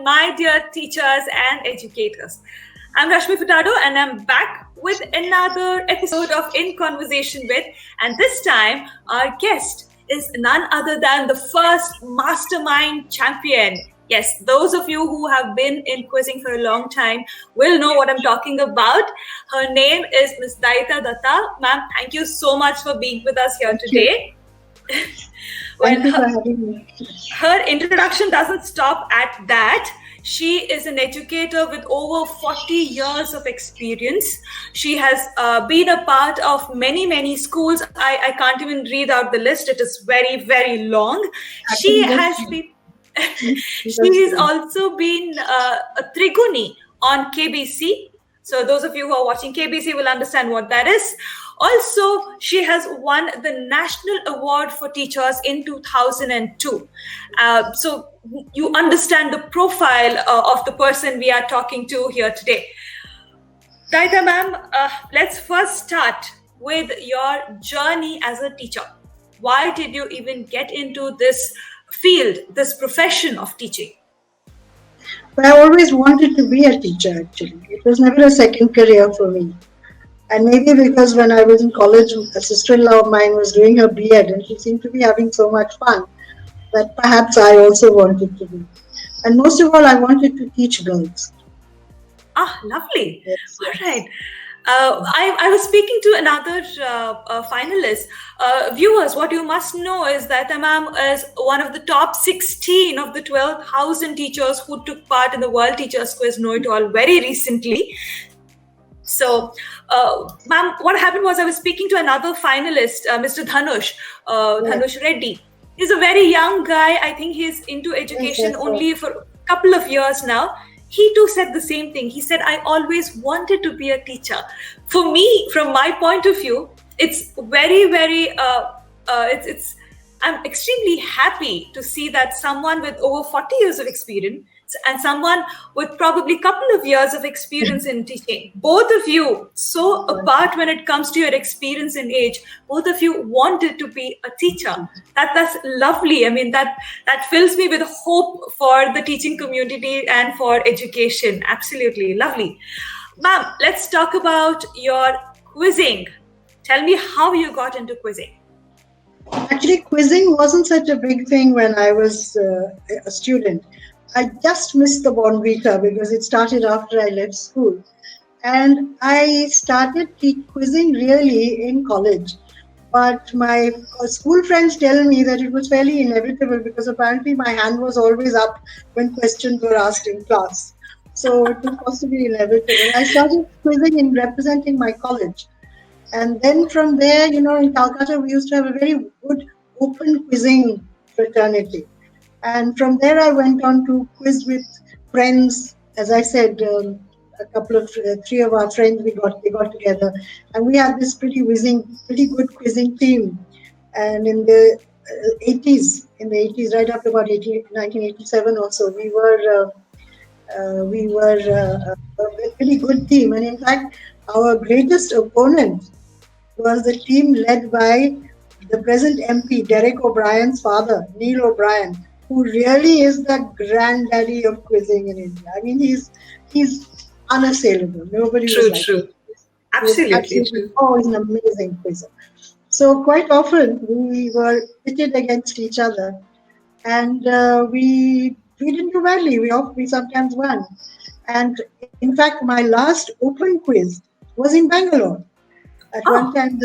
my dear teachers and educators. I'm Rashmi Furtado and I'm back with another episode of In Conversation With, and this time our guest is none other than the first mastermind champion. Yes, those of you who have been in quizzing for a long time will know what I'm talking about. Her name is Ms. Dayita Datta. Ma'am, thank you so much for being with us here today. Thank you for having me. Her introduction doesn't stop at that. She is an educator with over 40 years of experience. She has been a part of many schools. I can't even read out the list. It is very, very long. She has also been a Triguni on KBC. So those of you who are watching KBC will understand what that is. Also, she has won the National Award for Teachers in 2002. So you understand the profile of the person we are talking to here today. Dayita ma'am, let's first start with your journey as a teacher. Why did you even get into this field, this profession of teaching? But I always wanted to be a teacher, actually. It was never a second career for me. And maybe because when I was in college, a sister-in-law of mine was doing her B.Ed and she seemed to be having so much fun that perhaps I also wanted to be. And most of all, I wanted to teach girls. Ah, lovely. Yes. All right. I was speaking to another finalist. Viewers, what you must know is that ma'am is one of the top 16 of the 12,000 teachers who took part in the World Teachers Quiz Know It All very recently. So, ma'am, what happened was I was speaking to another finalist, Mr. Dhanush Reddy. He's a very young guy. I think he's into education only for a couple of years now. He too said the same thing. He said, I always wanted to be a teacher. For me, from my point of view, it's very, very, I'm extremely happy to see that someone with over 40 years of experience and someone with probably a couple of years of experience in teaching, both of you so apart when it comes to your experience in age, both of you wanted to be a teacher. That's lovely. I mean, that fills me with hope for the teaching community and for education. Absolutely lovely. Ma'am, let's talk about your quizzing. Tell me how you got into quizzing. Actually, quizzing wasn't such a big thing when I was a student. I just missed the Bonvita because it started after I left school. And I started quizzing really in college. But my school friends tell me that it was fairly inevitable because apparently my hand was always up when questions were asked in class. So it was possibly inevitable. I started quizzing in representing my college. And then from there, in Calcutta, we used to have a very good open quizzing fraternity. And from there, I went on to quiz with friends. As I said, three of our friends, they got together, and we had this pretty good quizzing team. And in the 80s, right after about 1987 or so, we were a pretty good team. And in fact, our greatest opponent was the team led by the present MP, Derek O'Brien's father, Neil O'Brien, who really is the granddaddy of quizzing in India. I mean, he's unassailable. Nobody was like him. Absolutely true. Oh, he's an amazing quizzer. So quite often we were pitted against each other, and we didn't do badly. We sometimes won. And in fact, my last open quiz was in Bangalore. At one time,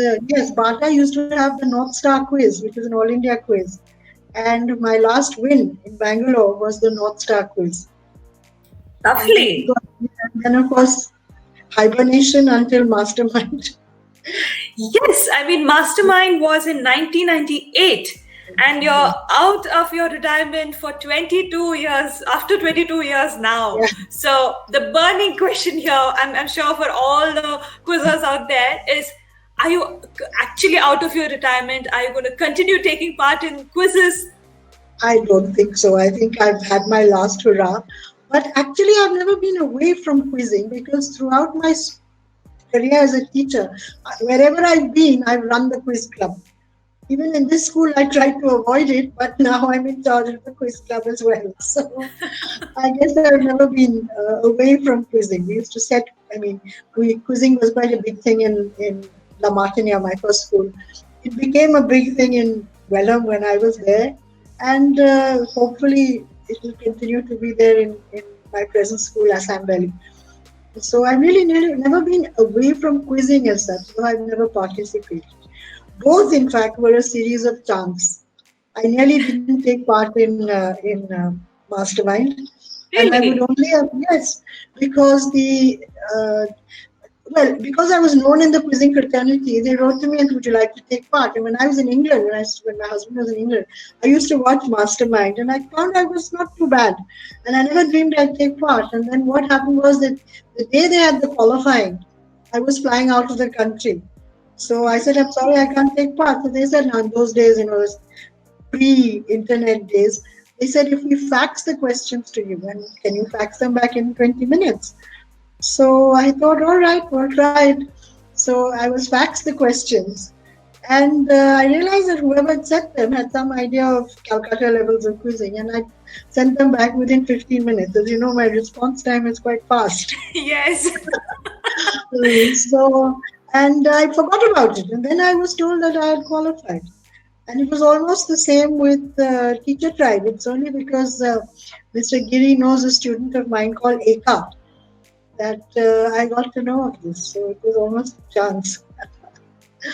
Bata used to have the North Star quiz, which is an all India quiz. And my last win in Bangalore was the North Star quiz. Lovely. And then, of course, hibernation until Mastermind. Yes, I mean, Mastermind was in 1998. And you're out of your retirement for 22 years, after 22 years now. Yeah. So the burning question here, I'm sure for all the quizzers out there is, are you actually out of your retirement? Are you going to continue taking part in quizzes? I don't think so. I think I've had my last hurrah. But actually, I've never been away from quizzing because throughout my career as a teacher, wherever I've been, I've run the quiz club. Even in this school, I tried to avoid it, but now I'm in charge of the quiz club as well. So I guess I've never been away from quizzing. We used to set, I mean, quizzing was quite a big thing in La Martinia, my first school. It became a big thing in Welham when I was there, and hopefully it will continue to be there in my present school, Assam Valley. So I've really never been away from quizzing as such, so I've never participated. Both, in fact, were a series of chance. I nearly didn't take part in Mastermind, and I would Really? only have yes, because the because I was known in the quizzing fraternity, they wrote to me and would you like to take part? And when I was in England, when my husband was in England, I used to watch Mastermind, and I found I was not too bad, and I never dreamed I'd take part. And then what happened was that the day they had the qualifying, I was flying out of the country. So I said, I'm sorry, I can't take part. So they said, no, in those days, pre-internet days, they said, if we fax the questions to you, and can you fax them back in 20 minutes? So I thought, all right, we'll try it. So I was faxed the questions, and I realized that whoever had sent them had some idea of Calcutta levels of quizzing, and I sent them back within 15 minutes. As you know, my response time is quite fast. Yes. So, and I forgot about it, and then I was told that I had qualified. And it was almost the same with Teacher Tribe. It's only because Mr. Giri knows a student of mine called Eka that I got to know of this. So it was almost a chance.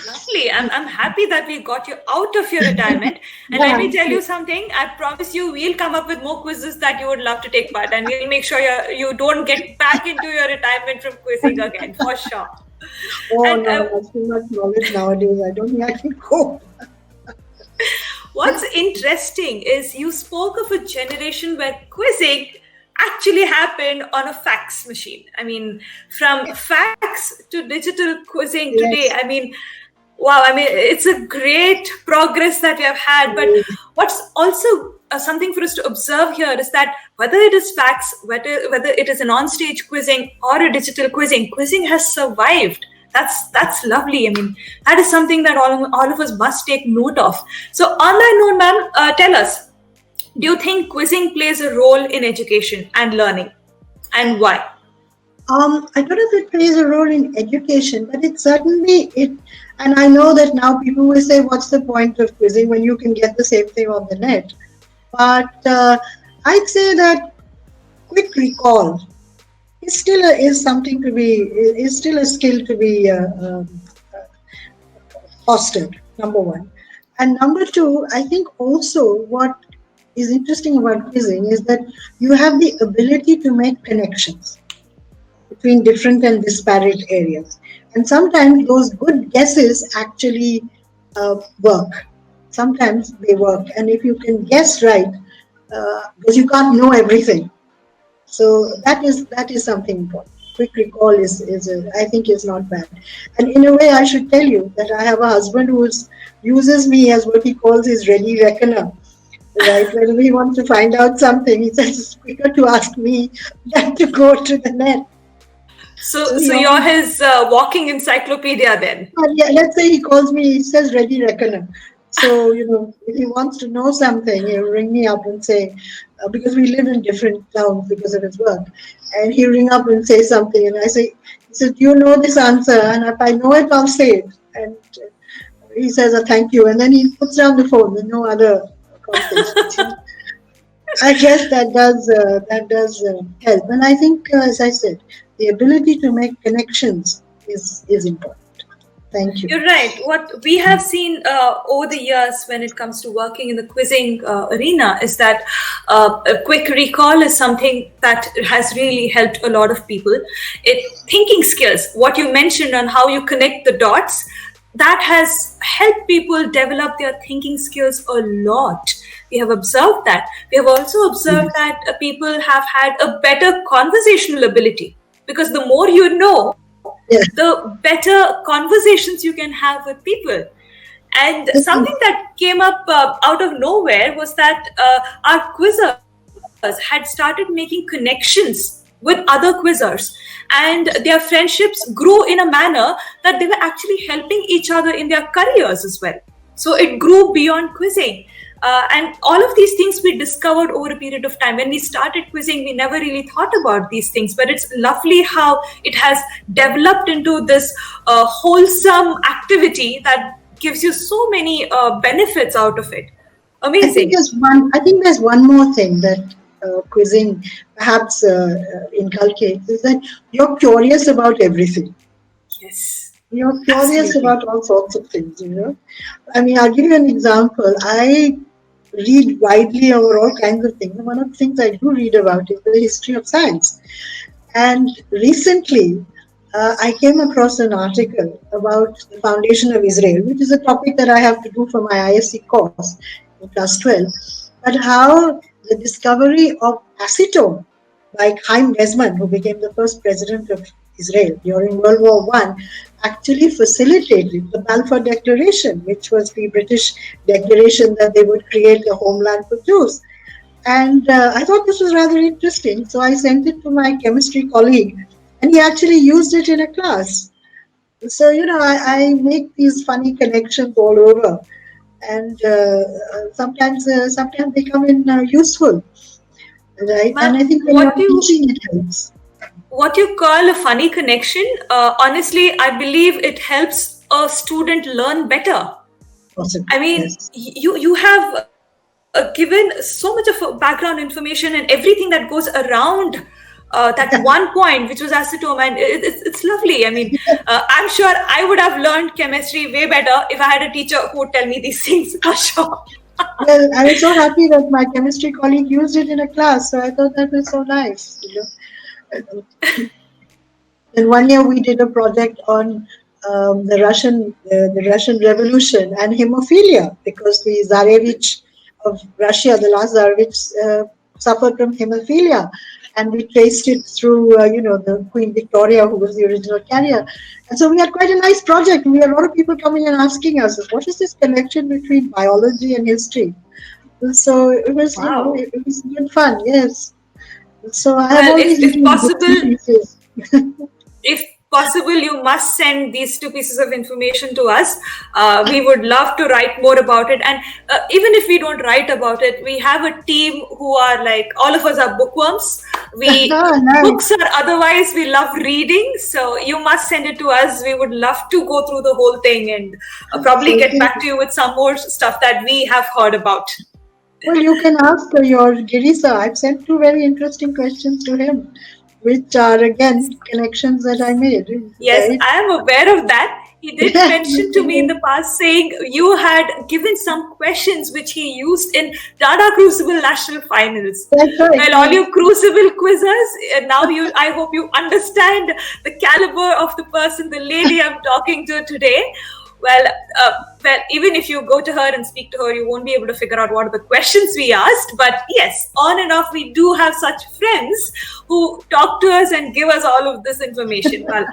Lovely. I'm happy that we got you out of your retirement. And let me tell you something. I promise you, we'll come up with more quizzes that you would love to take part, and we'll make sure you don't get back into your retirement from quizzing again, for sure. Oh, and, no, that's too much knowledge nowadays. I don't think I can cope. What's interesting is you spoke of a generation where quizzing actually happened on a fax machine. I mean, from fax to digital quizzing today, I mean, wow, I mean, it's a great progress that we have had. But what's also something for us to observe here is that whether it is fax, whether it is an on-stage quizzing or a digital quizzing, quizzing has survived. That's lovely. I mean, that is something that all of us must take note of. So on that note, ma'am, tell us, do you think quizzing plays a role in education and learning, and why? I don't know if it plays a role in education, but it certainly and I know that now people will say, what's the point of quizzing when you can get the same thing on the net? But I'd say that quick recall is still still a skill to be fostered, number one. And number two, I think also what is interesting about quizzing is that you have the ability to make connections between different and disparate areas. And sometimes those good guesses actually work. Sometimes they work. And if you can guess right, because you can't know everything. So that is something important. Quick recall I think is not bad. And in a way, I should tell you that I have a husband who uses me as what he calls his ready reckoner. Right, when we want to find out something, he says it's quicker to ask me than to go to the net. So you're his walking encyclopedia then? Yeah, let's say he calls me, he says ready reckoner. So, if he wants to know something, he'll ring me up and say, because we live in different towns because of his work, and he'll ring up and say something, and I say, he says, do you know this answer? And if I know it, I'll say it. And he says, thank you. And then he puts down the phone with no other conversation. I guess that does help. And I think, as I said, the ability to make connections is important. Thank you. You're right. What we have seen over the years when it comes to working in the quizzing arena is that a quick recall is something that has really helped a lot of people. Thinking skills, what you mentioned on how you connect the dots, that has helped people develop their thinking skills a lot. We have observed that. We have also observed that people have had a better conversational ability, because the more you know, the better conversations you can have with people. And something that came up out of nowhere was that our quizzers had started making connections with other quizzers, and their friendships grew in a manner that they were actually helping each other in their careers as well. So it grew beyond quizzing. And all of these things we discovered over a period of time. When we started quizzing, we never really thought about these things, but it's lovely how it has developed into this wholesome activity that gives you so many benefits out of it. Amazing. I think there's one more thing that quizzing perhaps inculcates, is that you're curious about everything. Yes. You're curious about all sorts of things, I mean, I'll give you an example. I read widely over all kinds of things. One of the things I do read about is the history of science. And recently, I came across an article about the foundation of Israel, which is a topic that I have to do for my ISC course in class 12. But how the discovery of acetone by Chaim Weizmann, who became the first president of Israel during World War I, actually facilitated the Balfour Declaration, which was the British declaration that they would create a homeland for Jews. And I thought this was rather interesting, so I sent it to my chemistry colleague, and he actually used it in a class. So, I make these funny connections all over, and sometimes they come in useful, right? And I think when you're teaching, it helps. What you call a funny connection, honestly, I believe it helps a student learn better. Awesome. I mean, yes. you have given so much of background information and everything that goes around that one point, which was acetone, and it's lovely. I mean, I'm sure I would have learned chemistry way better if I had a teacher who would tell me these things, for sure. Well, I was so happy that my chemistry colleague used it in a class, so I thought that was so nice. And one year we did a project on the Russian Revolution and hemophilia, because the Tsarevich of Russia, the last Tsarevich, suffered from hemophilia, and we traced it through the Queen Victoria, who was the original carrier. And so we had quite a nice project. We had a lot of people coming and asking us, what is this connection between biology and history? So it was, wow. It was good fun. Yes. So I have all these if possible, you must send these two pieces of information to us. We would love to write more about it. And even if we don't write about it, we have a team who are like, all of us are bookworms. Nice. Books are otherwise, we love reading. So you must send it to us. We would love to go through the whole thing and probably get back to you with some more stuff that we have heard about. Well, you can ask your Girisa. I've sent 2 very interesting questions to him, which are, again, connections that I made. Yes, right? I am aware of that. He did mention to me in the past saying you had given some questions which he used in Dada Crucible National Finals. That's right. Well, all you Crucible quizzers, now I hope you understand the caliber of the person, the lady I'm talking to today. Well, even if you go to her and speak to her, you won't be able to figure out what are the questions we asked. But yes, on and off, we do have such friends who talk to us and give us all of this information. Well,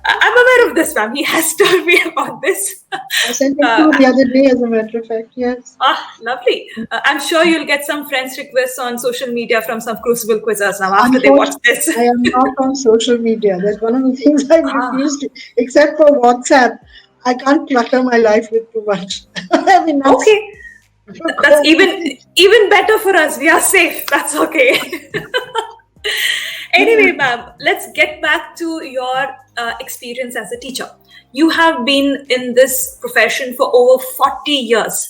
I'm aware of this, ma'am. He has told me about this. I sent it to the other day, as a matter of fact, yes. Lovely. I'm sure you'll get some friends requests on social media from some Crucible quizzers now after they watch this. I am not on social media. That's one of the things I've refused to, except for WhatsApp. I can't clutter my life with too much. I mean, okay. That's even better for us. We are safe. That's okay. Anyway, ma'am, let's get back to your experience as a teacher. You have been in this profession for over 40 years.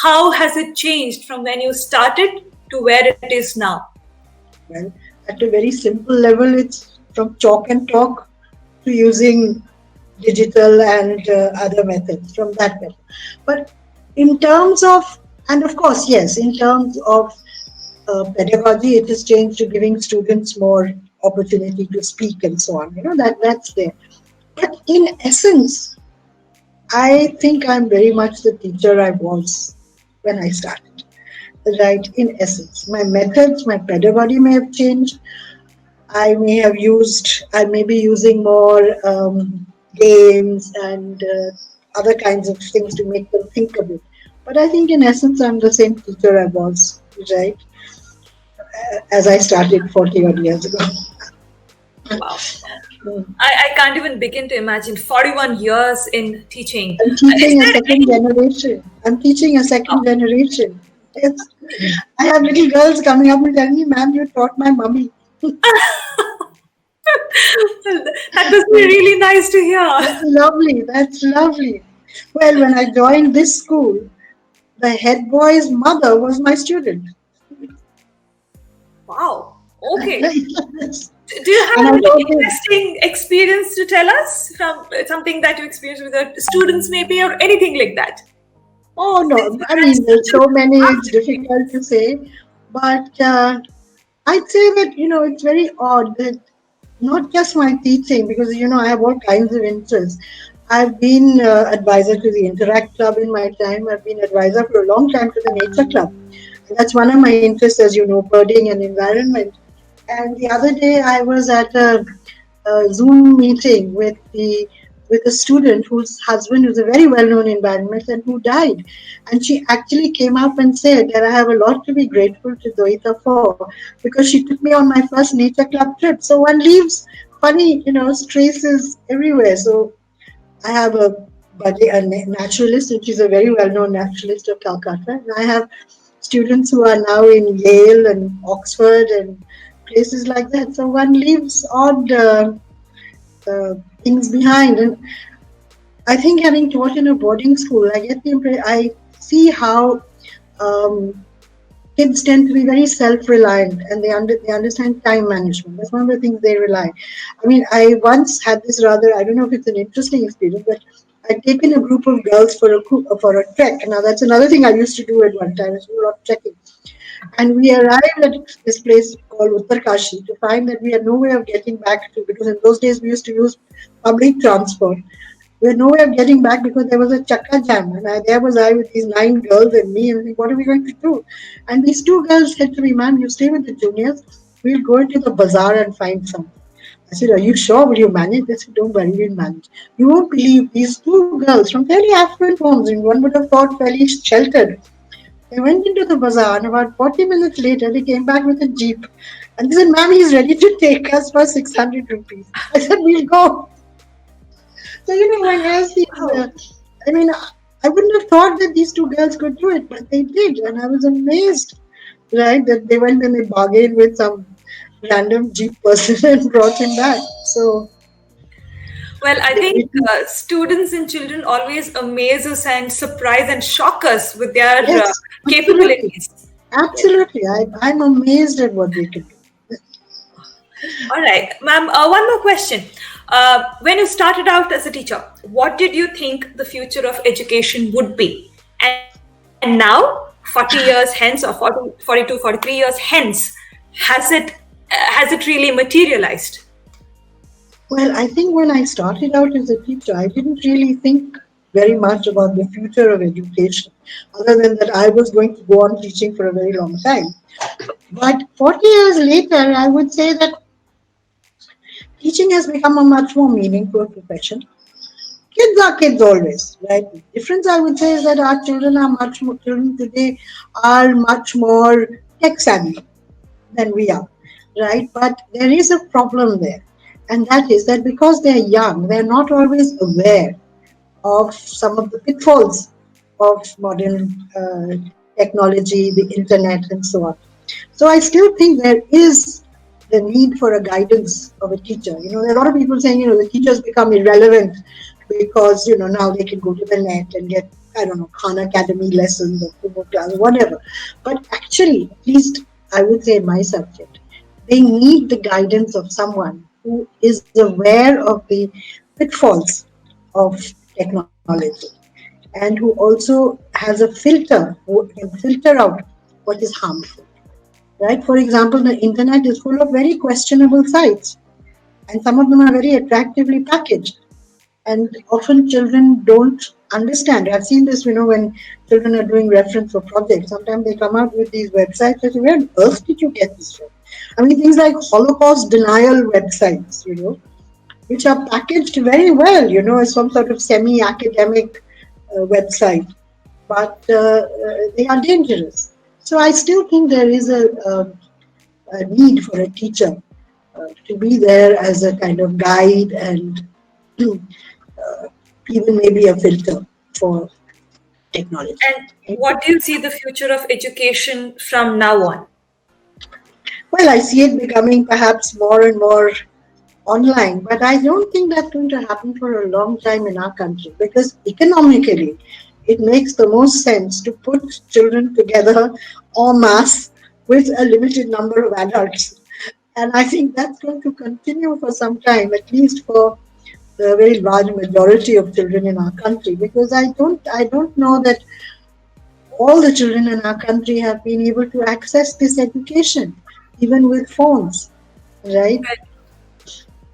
How has it changed from when you started to where it is now? Well, at a very simple level, it's from chalk and talk to using digital and other methods from that method. But in terms of, and of course, yes, in terms of pedagogy, it has changed to giving students more opportunity to speak and so on. That's there. But in essence, I think I'm very much the teacher I was when I started. Right? In essence, my methods, my pedagogy may have changed. I may be using more games and other kinds of things to make them think a bit. But I think in essence, I'm the same teacher I was, right? As I started 40 odd years ago. Wow. I can't even begin to imagine 41 years in teaching. I'm Is teaching a there second any? generation. I'm teaching a second Oh, generation. Yes. I have little girls coming up and telling me, ma'am, you taught my mummy. that must be really nice to hear. That's lovely. That's lovely. Well, when I joined this school, the head boy's mother was my student. Wow. Okay. Yes. Do you And have I any taught him. interesting experience to tell us from something that you experienced with your students, maybe, or anything like that? Oh, Since no. you I had mean, there's such so many, a it's difficult to say. But I'd say that, it's very odd that not just my teaching, because, I have all kinds of interests. I've been advisor to the Interact Club in my time. I've been advisor for a long time to the Nature Club. And that's one of my interests, as you know, birding and environment. And the other day, I was at a Zoom meeting with a student whose husband was a very well-known environmentalist and who died. And she actually came up and said that I have a lot to be grateful to Dayita for, because she took me on my first nature club trip. So one leaves funny, traces everywhere. So I have a naturalist, and she's a very well-known naturalist of Calcutta. And I have students who are now in Yale and Oxford and places like that. So one leaves odd things behind. And I think having taught in a boarding school, I get the impression, I see how um, kids tend to be very self-reliant, and they understand time management. That's one of the things they rely. I mean, I once had this rather, I don't know if it's an interesting experience, but I'd taken a group of girls for a trek. Now that's another thing I used to do at one time, is do a lot of trekking. And we arrived at this place called Uttarkashi to find that we had no way of getting back to, because in those days we used to use public transport. We had no way of getting back because there was a chakka jam. And there was I with these 9 girls and me, and what are we going to do? And these 2 girls said to me, ma'am, you stay with the juniors. We'll go into the bazaar and find something. I said, are you sure? Will you manage? They said, don't worry, we'll manage. You won't believe these 2 girls from fairly affluent homes, and one would have thought fairly sheltered. They went into the bazaar, and about 40 minutes later, they came back with a jeep. And they said, ma'am, he's ready to take us for 600 rupees. I said, we'll go. So, when I see, wow. I mean, I wouldn't have thought that these 2 girls could do it, but they did. And I was amazed, right, that they went and they bargained with some random jeep person and brought him back. So, Well, I think they, students and children always amaze us and surprise and shock us with their yes, absolutely. capabilities. Yes. Absolutely. I'm amazed at what they can do. All right, ma'am, one more question. When you started out as a teacher, what did you think the future of education would be? And now, 40 years hence, or 42, 43 years hence, has it really materialized? Well, I think when I started out as a teacher, I didn't really think very much about the future of education, other than that I was going to go on teaching for a very long time. But 40 years later, I would say that teaching has become a much more meaningful profession. Kids are kids always, right? The difference I would say is that our children today are much more tech savvy than we are, right? But there is a problem there, and that is that because they're young, they're not always aware of some of the pitfalls of modern technology, the internet, and so on. So I still think there is the need for a guidance of a teacher. There are a lot of people saying, the teachers become irrelevant because, now they can go to the net and get, I don't know, Khan Academy lessons or Kumo class, whatever. But actually, at least I would say in my subject, they need the guidance of someone who is aware of the pitfalls of technology, and who also has a filter, who can filter out what is harmful. Right? For example, the internet is full of very questionable sites, and some of them are very attractively packaged. And often children don't understand. I've seen this, when children are doing reference for projects. Sometimes they come out with these websites. I say, where on earth did you get this from? I mean, things like Holocaust denial websites, which are packaged very well, as some sort of semi-academic website, but they are dangerous. So I still think there is a need for a teacher to be there as a kind of guide and even maybe a filter for technology. And what do you see the future of education from now on? Well, I see it becoming perhaps more and more online, but I don't think that's going to happen for a long time in our country because economically it makes the most sense to put children together en masse with a limited number of adults. And I think that's going to continue for some time, at least for the very large majority of children in our country, because I don't know that all the children in our country have been able to access this education, even with phones, right? Right,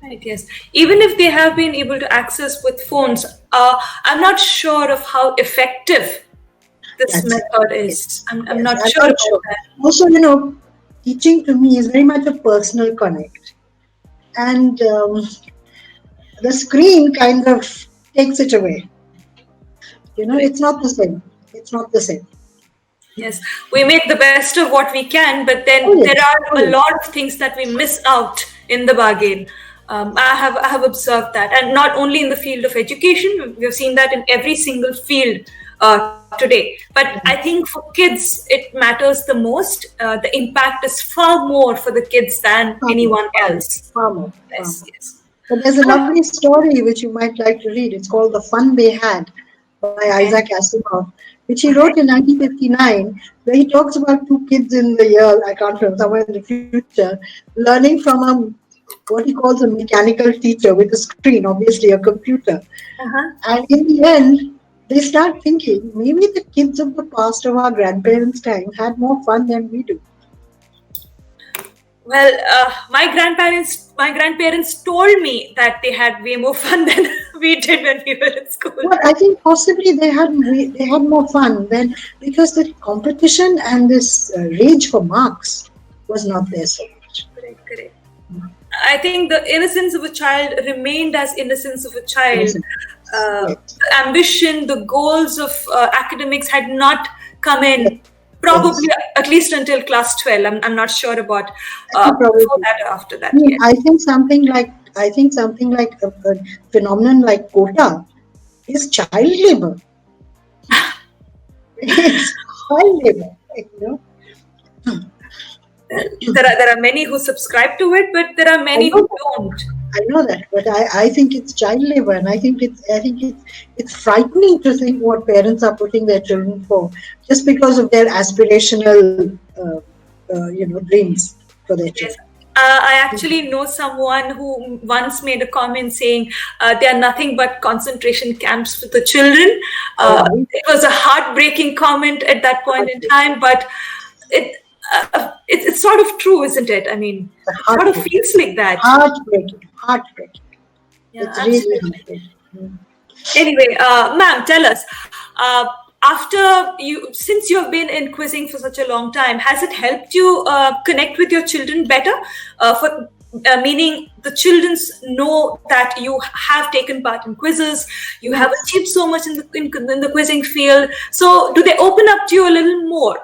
right, yes. Even if they have been able to access with phones, I'm not sure of how effective this That's method is. I'm yes, not I'm sure not about sure. that. Also, teaching to me is very much a personal connect, and the screen kind of takes it away. Right. It's not the same. It's not the same. Yes, we make the best of what we can, but Oh then there yes, oh are a yes, lot of things that we miss out in the bargain. I have observed that, and not only in the field of education, we've seen that in every single field today. But I think for kids, it matters the most. The impact is far more for the kids than far more, anyone far more, else. far more, far Yes, more. yes. But there's a lovely story which you might like to read. It's called "The Fun They Had" by Okay. Isaac Asimov, which he All wrote right. in 1959, where he talks about two kids in the year, I can't remember, somewhere in the future, learning from what he calls a mechanical teacher with a screen, obviously a computer. Uh-huh. And in the end, they start thinking maybe the kids of the past of our grandparents' time had more fun than we do. Well, my grandparents told me that they had way more fun than we did when we were in school. But I think possibly they had more fun then because the competition and this rage for marks was not there so much. Correct, correct. I think the innocence of a child remained as innocence of a child. Innocent. Yes, The ambition, the goals of academics had not come yes, in, yes. probably at least until class 12. I'm not sure about I think before probably. that or after I that mean, yet. I think something like a phenomenon like quota is child labor. It's child labor. There are many who subscribe to it, but there are I many know who that. don't. I know that, but I think it's child labor, and I think it's frightening to think what parents are putting their children for, just because of their aspirational, dreams for their Yes. children. I actually know someone who once made a comment saying they are nothing but concentration camps for the children. All right, It was a heartbreaking comment at that point in time, but it it's sort of true, isn't it? I mean, the it sort of heartbreaking, feels like that. heartbreaking. Yeah, It's really absolutely. heartbreaking. Mm. Anyway, ma'am, tell us. Since you have been in quizzing for such a long time, has it helped you connect with your children better? Meaning the children know that you have taken part in quizzes, you have Yes. achieved so much in the quizzing field. So, do they open up to you a little more?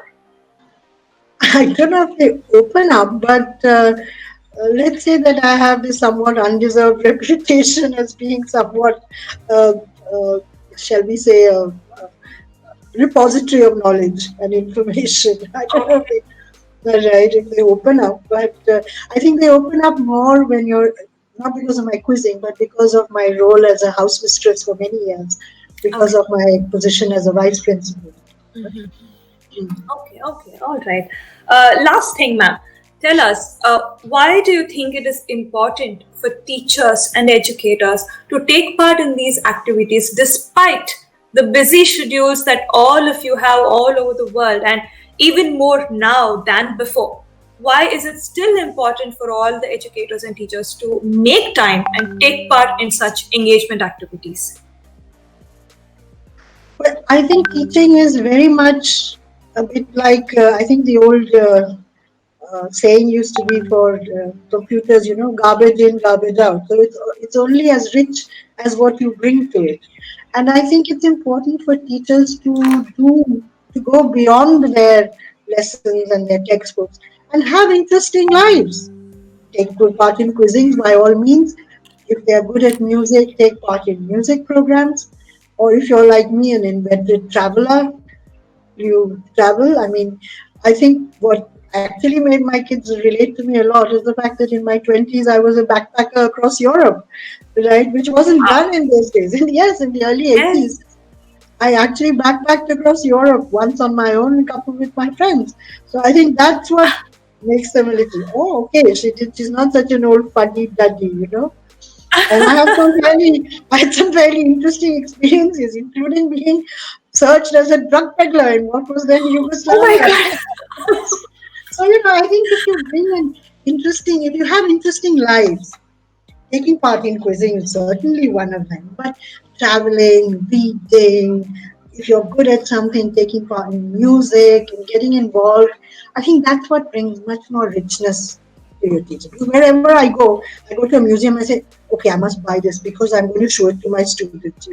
I don't know if they open up, but let's say that I have this somewhat undeserved reputation as being somewhat, uh, uh, shall we say, a repository of knowledge and information. I don't know Okay. they're right, if they open up, but I think they open up more when you're not because of my quizzing, but because of my role as a house mistress for many years, because Okay. of my position as a vice principal. Mhm. Mm. Okay, okay, all right. Last thing, ma'am. Tell us, why do you think it is important for teachers and educators to take part in these activities despite the busy schedules that all of you have all over the world and even more now than before? Why is it still important for all the educators and teachers to make time and take part in such engagement activities? Well, I think teaching is very much a bit like I think the old saying used to be for computers, garbage in, garbage out. So it's only as rich as what you bring to it. And I think it's important for teachers to go beyond their lessons and their textbooks and have interesting lives. take good part in quizzings by all means. If they're good at music, take part in music programs. Or if you're like me, an invented traveler, you travel. I mean, I think what actually made my kids relate to me a lot is the fact that in my 20s I was a backpacker across Europe, right? Which wasn't done in those days. And yes, in the early Yes. 80s, I actually backpacked across Europe once on my own, a couple with my friends. So I think that's what makes them a little, oh, okay, she's not such an old fuddy duddy. And I had some very interesting experiences, including being searched as a drug peddler in what was then Oh my Yugoslavia. God. So, I think if you have interesting lives, taking part in quizzing is certainly one of them. But traveling, reading, if you're good at something, taking part in music and getting involved, I think that's what brings much more richness to your teaching. Because wherever I go to a museum, I say, okay, I must buy this because I'm going to show it to my students.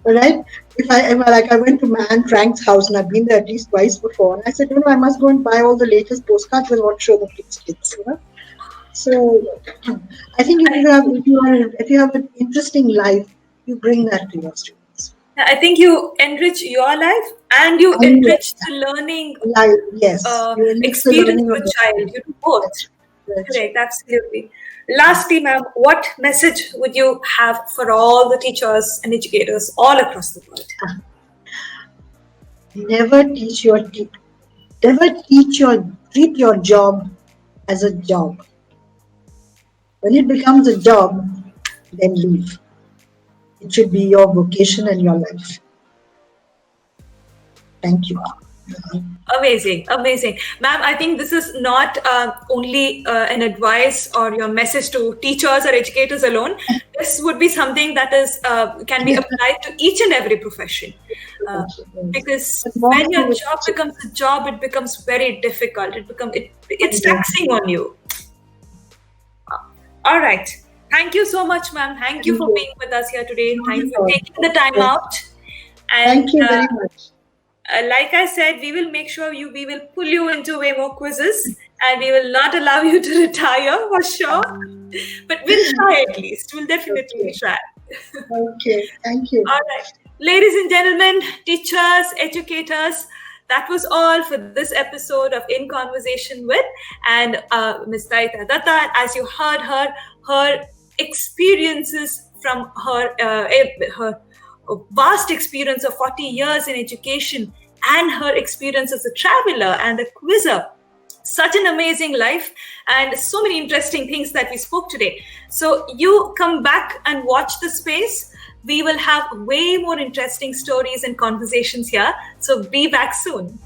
Right? If I went to Anne Frank's house and I've been there at least twice before, and I said, I must go and buy all the latest postcards and want to show them to kids. So I think if you have an interesting life, you bring that to your students. I think you enrich your life and you enrich the learning Yes, you enrich the experience learning of of a the child. students. You do both. That's Correct, absolutely. Lastly, ma'am, what message would you have for all the teachers and educators all across the world? Never treat your job as a job. When it becomes a job, then leave. It should be your vocation and your life. Thank you. Amazing. Ma'am, I think this is not only an advice or your message to teachers or educators alone. This would be something that is can be applied to each and every profession. Because when your job becomes a job, it becomes very difficult. It's taxing on you. All right. Thank you so much, ma'am. Thank you for being with us here today. Thank you for taking the time out. And, thank you very much. Like I said, we will make sure we will pull you into way more quizzes, and we will not allow you to retire for sure. But we'll try at least. We'll definitely try. Okay, thank you. All right. Ladies and gentlemen, teachers, educators, that was all for this episode of In Conversation With and Ms. Dayita Datta. As you heard her experiences from her vast experience of 40 years in education and her experience as a traveler and a quizzer. Such an amazing life and so many interesting things that we spoke today. So you come back and watch the space. We will have way more interesting stories and conversations here. So be back soon.